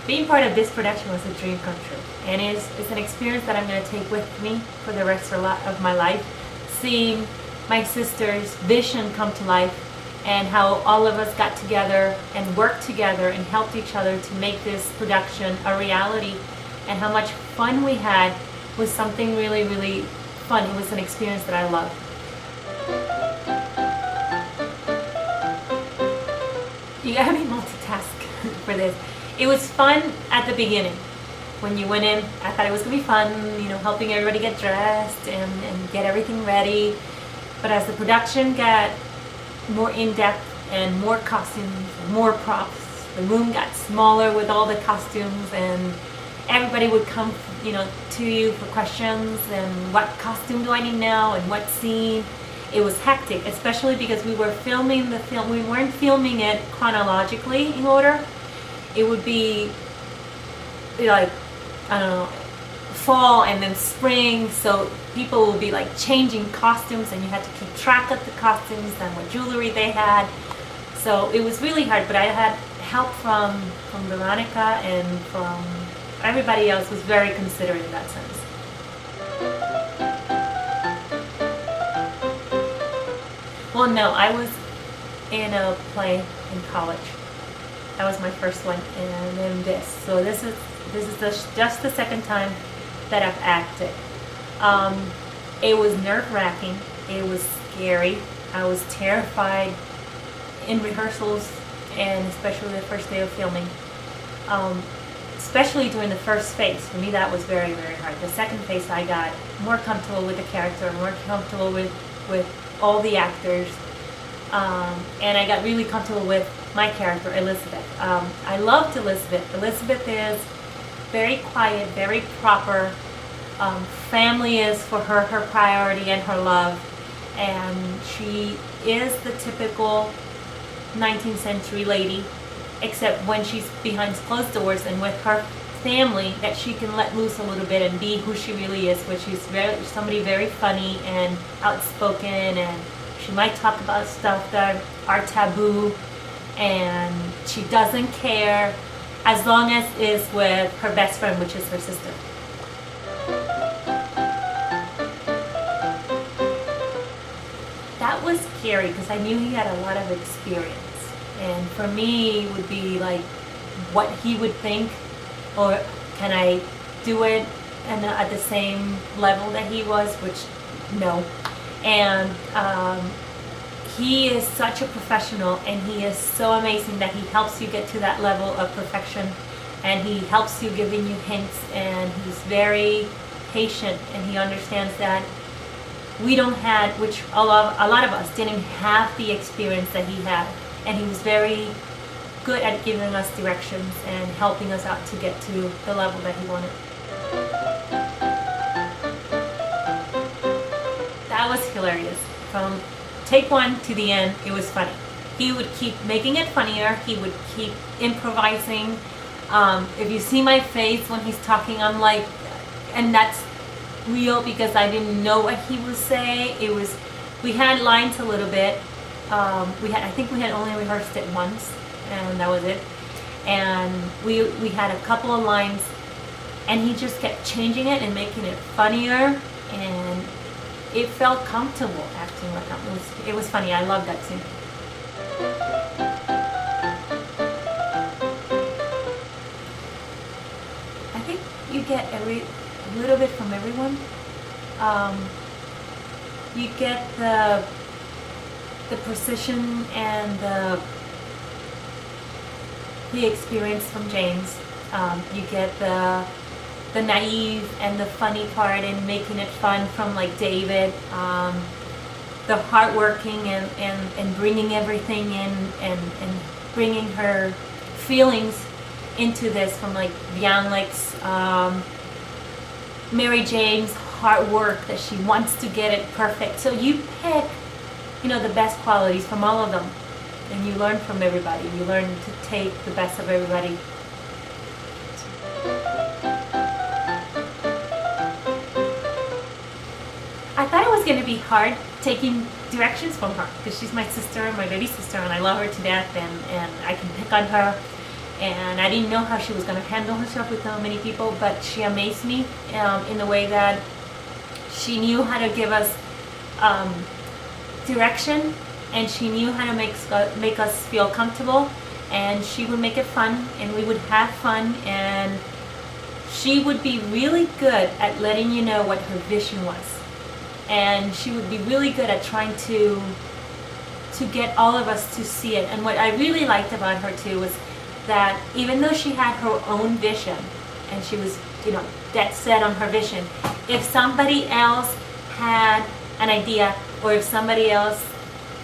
Being part of this production was a dream come true, and it's an experience that I'm going to take with me for the rest of my life. Seeing my sister's vision come to life, and how all of us got together and worked together and helped each other to make this production a reality, and how much fun we had was something really, really fun. It was an experience that I loved. You gotta be multitask for this. It was fun at the beginning. When you went in, I thought it was gonna be fun, helping everybody get dressed and get everything ready. But as the production got more in-depth and more costumes, more props, the room got smaller with all the costumes, and everybody would come, to you for questions and what costume do I need now and what scene. It was hectic, especially because we were filming the film. We weren't filming it chronologically in order. It would be like, I don't know, fall and then spring, so people will be like changing costumes, and you had to keep track of the costumes and what jewelry they had. So it was really hard, but I had help from Veronica, and from everybody else was very considerate in that sense. Well, no, I was in a play in college. That was my first one, and then this. So this is just the second time that I've acted. It was nerve-wracking. It was scary. I was terrified in rehearsals, and especially the first day of filming. Especially during the first phase. For me, that was very, very hard. The second phase, I got more comfortable with the character, more comfortable with all the actors, and I got really comfortable with my character, Elizabeth. I loved Elizabeth. Elizabeth is very quiet, very proper. Family is for her priority and her love, and she is the typical 19th century lady, except when she's behind closed doors and with her family, that she can let loose a little bit and be who she really is, which is somebody very funny and outspoken, and she might talk about stuff that are taboo, and she doesn't care as long as it's with her best friend, which is her sister. That was scary because I knew he had a lot of experience. And for me, it would be like what he would think, or can I do it at the same level that he was, which no. And he is such a professional, and he is so amazing that he helps you get to that level of perfection, and he helps you, giving you hints, and he's very patient, and he understands that we don't have, which a lot of us didn't have the experience that he had. And he was very good at giving us directions and helping us out to get to the level that he wanted. That was hilarious. From take one to the end, it was funny. He would keep making it funnier. He would keep improvising. If you see my face when he's talking, I'm like, and that's real because I didn't know what he would say. We had lines a little bit. I think we had only rehearsed it once, and that was it. And we had a couple of lines, and he just kept changing it and making it funnier, and it felt comfortable acting like that. It was funny. I loved that scene. I think you get a little bit from everyone. You get the precision and the experience from James. You get the naive and the funny part and making it fun from like David. The hardworking and bringing everything in and bringing her feelings into this from like Bianlik's Mary Jane's hard work that she wants to get it perfect. So you pick the best qualities from all of them, and you learn from everybody. You learn to take the best of everybody. I thought it was going to be hard taking directions from her because she's my sister, my baby sister, and I love her to death, and I can pick on her. And I didn't know how she was going to handle herself with so many people, but she amazed me in the way that she knew how to give us direction, and she knew how to make us feel comfortable, and she would make it fun, and we would have fun, and she would be really good at letting you know what her vision was, and she would be really good at trying to get all of us to see it. And what I really liked about her too was that even though she had her own vision and she was, dead set on her vision, if somebody else had an idea, or if somebody else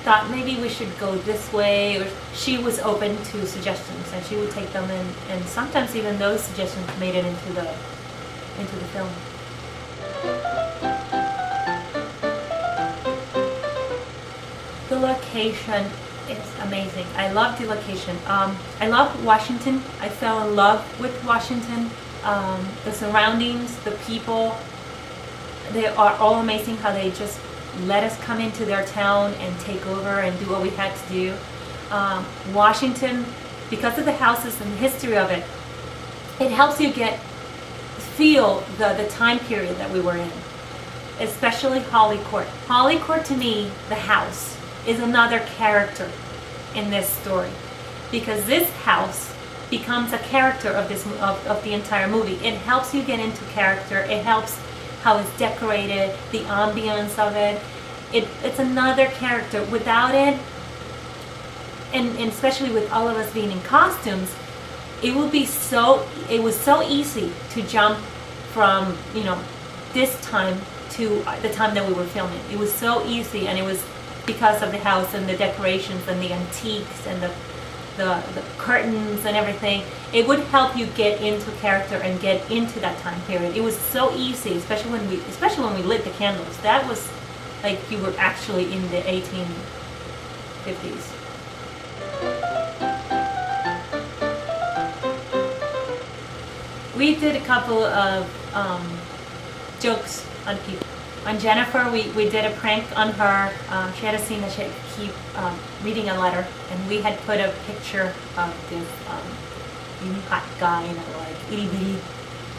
thought maybe we should go this way, or she was open to suggestions, and she would take them in, and sometimes even those suggestions made it into the film. The location is amazing. I love the location. I love Washington. I fell in love with Washington. The surroundings, the people, they are all amazing how they just let us come into their town and take over and do what we had to do. Washington, because of the houses and the history of it, it helps you feel the time period that we were in, especially Holly Court. Holly Court, to me, the house, is another character in this story, because this house becomes a character of the entire movie. It helps you get into character. It helps how it's decorated, the ambience of it. It's another character. Without it, and especially with all of us being in costumes, it was so easy to jump from this time to the time that we were filming. It was so easy, and it was because of the house and the decorations and the antiques and the curtains and everything. It would help you get into character and get into that time period. It was so easy, especially when we lit the candles. That was like you were actually in the 1850s. We did a couple of jokes on people. On Jennifer, we did a prank on her. She had a scene that she had to keep reading a letter, and we had put a picture of this really hot guy in a itty bitty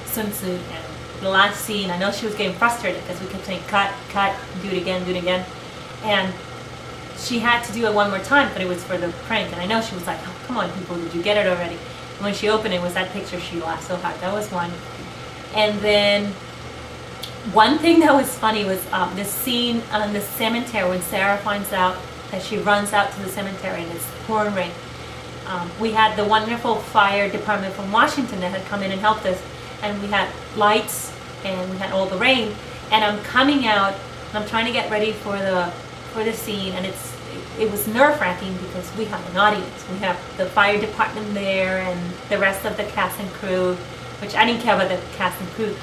swimsuit. And the last scene, I know she was getting frustrated because we kept saying cut, cut, do it again. And she had to do it one more time, but it was for the prank. And I know she was like, oh, come on, people, did you get it already? And when she opened it, was that picture, she laughed so hard. That was one. And then one thing that was funny was the scene on the cemetery when Sarah finds out that she runs out to the cemetery and it's pouring rain. We had the wonderful fire department from Washington that had come in and helped us, and we had lights and we had all the rain, and I'm coming out and I'm trying to get ready for the scene, and it was nerve-wracking because we have an audience. We have the fire department there and the rest of the cast and crew, which I didn't care about the cast and crew.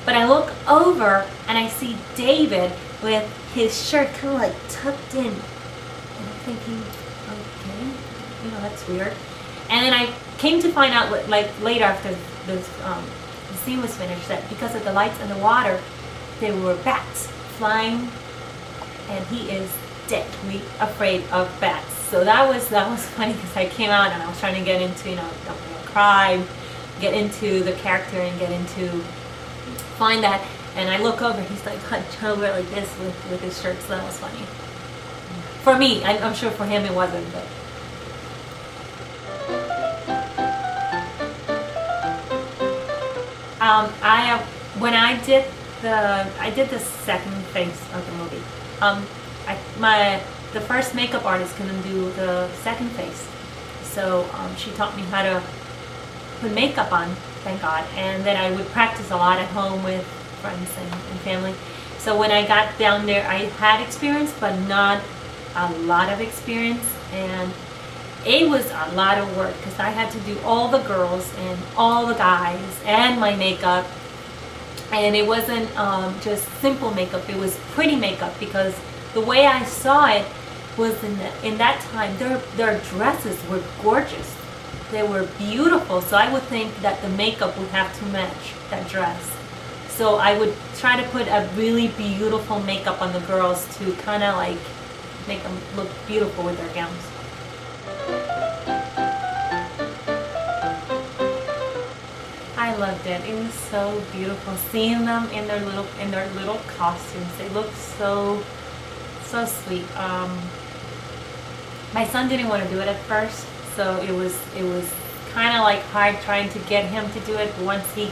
But I look over and I see David with his shirt kind of like tucked in. And I'm thinking, okay, that's weird. And then I came to find out later after the scene was finished that because of the lights and the water, there were bats flying, and he is deathly afraid of bats. So that was funny because I came out and I was trying to get into, don't want to cry, get into the character and get into find that, and I look over, he's like hunched over like this with his shirt, so that was funny. For me, I'm sure for him it wasn't, but. When I did the second phase of the movie. The first makeup artist couldn't do the second phase, so she taught me how to put makeup on, thank God, and then I would practice a lot at home with friends and family. So when I got down there, I had experience, but not a lot of experience, and it was a lot of work because I had to do all the girls and all the guys and my makeup, and it wasn't just simple makeup, it was pretty makeup, because the way I saw it was in that time, their dresses were gorgeous. They were beautiful, so I would think that the makeup would have to match that dress. So I would try to put a really beautiful makeup on the girls to kind of like make them look beautiful with their gowns. I loved it. It was so beautiful seeing them in their little costumes. They looked so sweet. My son didn't want to do it at first, so it was kind of like hard trying to get him to do it. But once we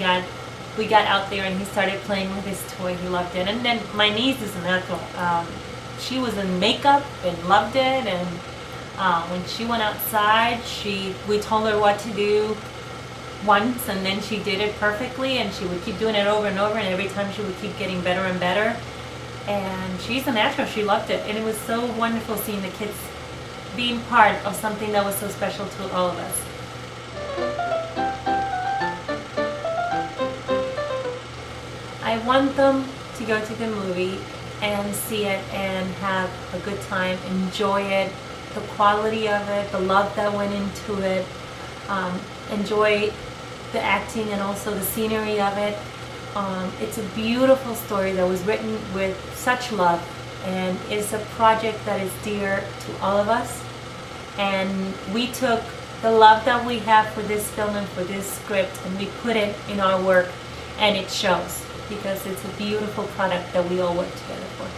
got out there and he started playing with his toy, he loved it. And then my niece is an natural. She was in makeup and loved it. And when she went outside, we told her what to do once, and then she did it perfectly, and she would keep doing it over and over, and every time she would keep getting better and better. And she's a natural. She loved it, and it was so wonderful seeing the kids being part of something that was so special to all of us. I want them to go to the movie and see it and have a good time, enjoy it, the quality of it, the love that went into it, enjoy the acting and also the scenery of it. It's a beautiful story that was written with such love, and it's a project that is dear to all of us. And we took the love that we have for this film and for this script, and we put it in our work, and it shows, because it's a beautiful product that we all work together for.